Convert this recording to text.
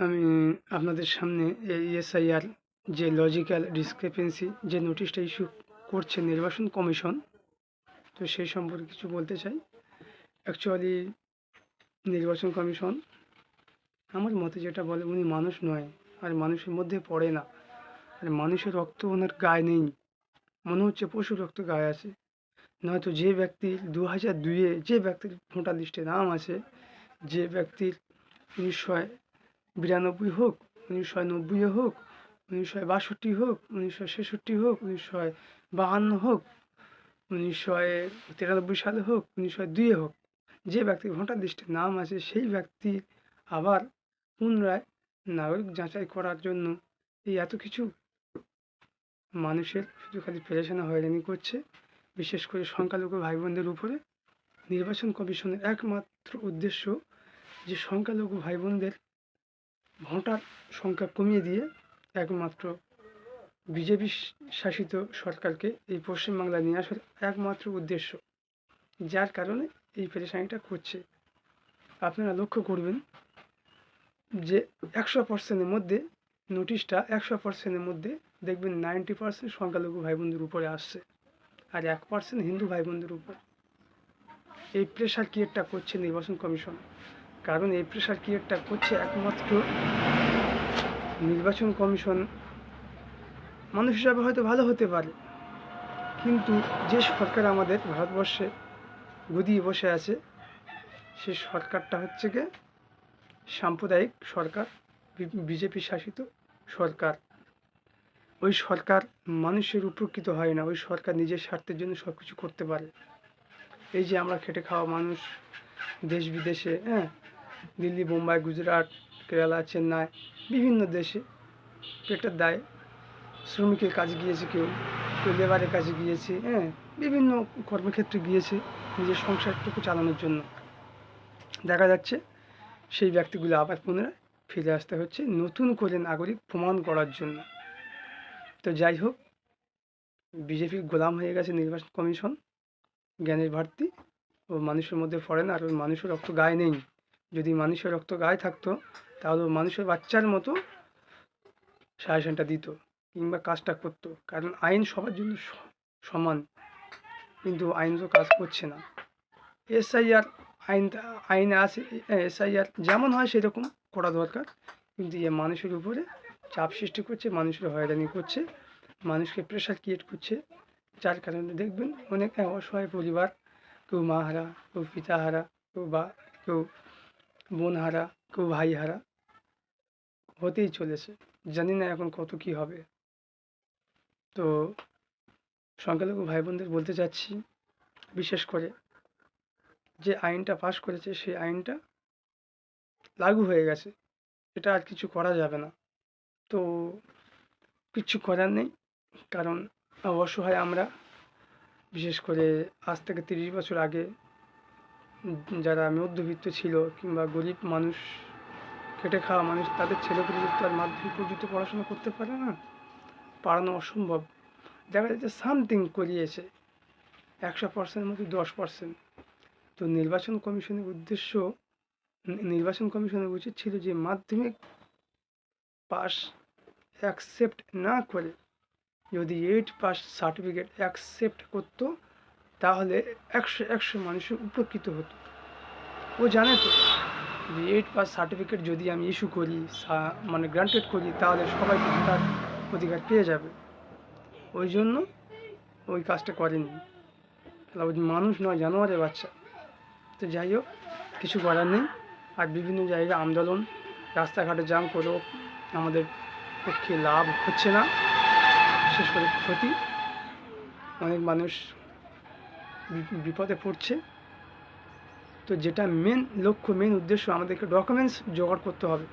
আমি আপনাদের সামনে এই এসআইআর যে লজিক্যাল ডিসক্রিপেন্সি যে নোটিশটা ইস্যু করছে নির্বাচন কমিশন, তো সেই সম্পর্কে কিছু বলতে চাই। অ্যাকচুয়ালি নির্বাচন কমিশন আমার মতে যেটা বলে, উনি মানুষ নয়, আর মানুষের মধ্যে পড়ে না, আর মানুষের রক্ত ওনার গায়ে নেই, মনে হচ্ছে পশুর রক্ত গায়ে আছে। নয়তো যে ব্যক্তির 2002-এ যে ব্যক্তির ভোটার লিস্টে নাম আছে, যে ব্যক্তির 1992 হোক, 1990 হোক, 1962 হোক, 1966 হোক, 1952 হোক, 1993 সালে হোক, 1902 হোক, যে ব্যক্তির ভোটার লিস্টে নাম আছে, সেই ব্যক্তি আবার পুনরায় নাগরিক যাচাই করার জন্য এই এত কিছু মানুষের শুধু খালি পেরেশানি হয়রানি করছে, বিশেষ করে সংখ্যালঘু ভাই বোনদের উপরে। নির্বাচন কমিশনের একমাত্র উদ্দেশ্য যে সংখ্যালঘু ভাই বোনদের ভোটার সংখ্যা কমিয়ে দিয়ে একমাত্র বিজেপি শাসিত সরকারকে এই পশ্চিমবাংলায় নিয়ে আসার একমাত্র উদ্দেশ্য, যার কারণে এই পেরেশানিটা করছে। আপনারা লক্ষ্য করবেন যে 100%-এর মধ্যে নোটিশটা 100%-এর মধ্যে দেখবেন 90% সংখ্যালঘু ভাই বোনদের উপরে আসছে, আর 1% হিন্দু ভাই বোনদের উপর। এই প্রেশার ক্রিয়েটটা করছে নির্বাচন কমিশন, কারণ এই প্রেশার ক্রিয়েটটা করছে একমাত্র নির্বাচন কমিশন মানুষ হিসাবে হয়তো ভালো হতে পারে, কিন্তু যে সরকার আমাদের ভারতবর্ষে গদিয়ে বসে আছে, সে সরকারটা হচ্ছে গিয়ে সাম্প্রদায়িক সরকার, বিজেপি শাসিত সরকার। ওই সরকার মানুষের উপকৃত হয় না, ওই সরকার নিজের স্বার্থের জন্য সব কিছু করতে পারে। এই যে আমরা খেটে খাওয়া মানুষ দেশ বিদেশে, দিল্লি, বোম্বাই, গুজরাট, কেরালা, চেন্নাই, বিভিন্ন দেশে পেটের দায়ে শ্রমিকের কাজে গিয়েছে, কেউ লেবারের কাজে গিয়েছে, বিভিন্ন কর্মক্ষেত্রে গিয়েছে নিজের সংসারটুকু চালানোর জন্য। দেখা যাচ্ছে সেই ব্যক্তিগুলো আবার পুনরায় ফিরে আসতে হচ্ছে নতুন করে নাগরিক প্রমাণ করার জন্য। তো যাই হোক, বিজেপির গোলাম হয়ে গেছে নির্বাচন কমিশন, জ্ঞানের ভারতী। ও মানুষের মধ্যে পড়ে না, আর ওই মানুষের রক্ত গায়ে নেই। যদি মানুষের রক্ত গায়ে থাকতো, তাহলে মানুষের বাচ্চার মতো সাজেশনটা দিত কিংবা কাজটা করতো, কারণ আইন সবার জন্য সমান, কিন্তু আইন তো কাজ করছে না। এসআইআর আইনে আছে, এসআইআর যেমন হয় সেরকম করা দরকার, কিন্তু এ মানুষের উপরে চাপ সৃষ্টি করছে, মানুষের হয়রানি করছে, মানুষকে প্রেশার ক্রিয়েট করছে, যার কারণে দেখবেন অনেক অসহায় পরিবার, কেউ মা হারা, কেউ পিতা হারা, কেউ বোন হারা, কেউ ভাই হারা হতেই চলেছে। জানি না এখন কত কি হবে। তো সংখ্যালঘু ভাই বোনদের বলতে চাচ্ছি, বিশেষ করে যে আইনটা পাশ করেছে সেই আইনটা লাগু হয়ে গেছে, এটা আর কিছু করা যাবে না। তো কিচ্ছু করার নেই, কারণ অসহায় আমরা, বিশেষ করে আজ থেকে 30 বছর আগে যারা মধ্যবিত্ত ছিল কিংবা গরিব মানুষ, খেটে খাওয়া মানুষ, তাদের ছেলেপুলে তো আর মাধ্যমিক পর্যন্ত পড়াশোনা করতে পারে না, পড়ানো অসম্ভব। দেখা যাচ্ছে সামথিং করিয়েছে 100%-এর মধ্যে 10%। তো নির্বাচন কমিশনের উচিত ছিল যে মাধ্যমিক পাস অ্যাকসেপ্ট না করে যদি 8 পাস সার্টিফিকেট অ্যাকসেপ্ট করতো, তাহলে 100 মানুষের উপকৃত হতো। ও জানে তো যে 8 পাস সার্টিফিকেট যদি আমি ইস্যু করি, মানে গ্রান্টেড করি, তাহলে সবাই ভোটার অধিকার পেয়ে যাবে। ওই জন্য ওই কাজটা করেনি, ওই মানুষ নয়, জানোয়ারের বাচ্চা। তো যাই হোক, কিছু করার নেই। আর বিভিন্ন জায়গায় আন্দোলন, রাস্তাঘাটে জাম করেও আমাদের পক্ষে লাভ হচ্ছে না, বিশেষ করে ক্ষতি। অনেক মানুষ বিপদে পড়ছে। তো যেটা মেন লক্ষ্য, মেন উদ্দেশ্য, আমাদেরকে ডকুমেন্টস জোগাড় করতে হবে।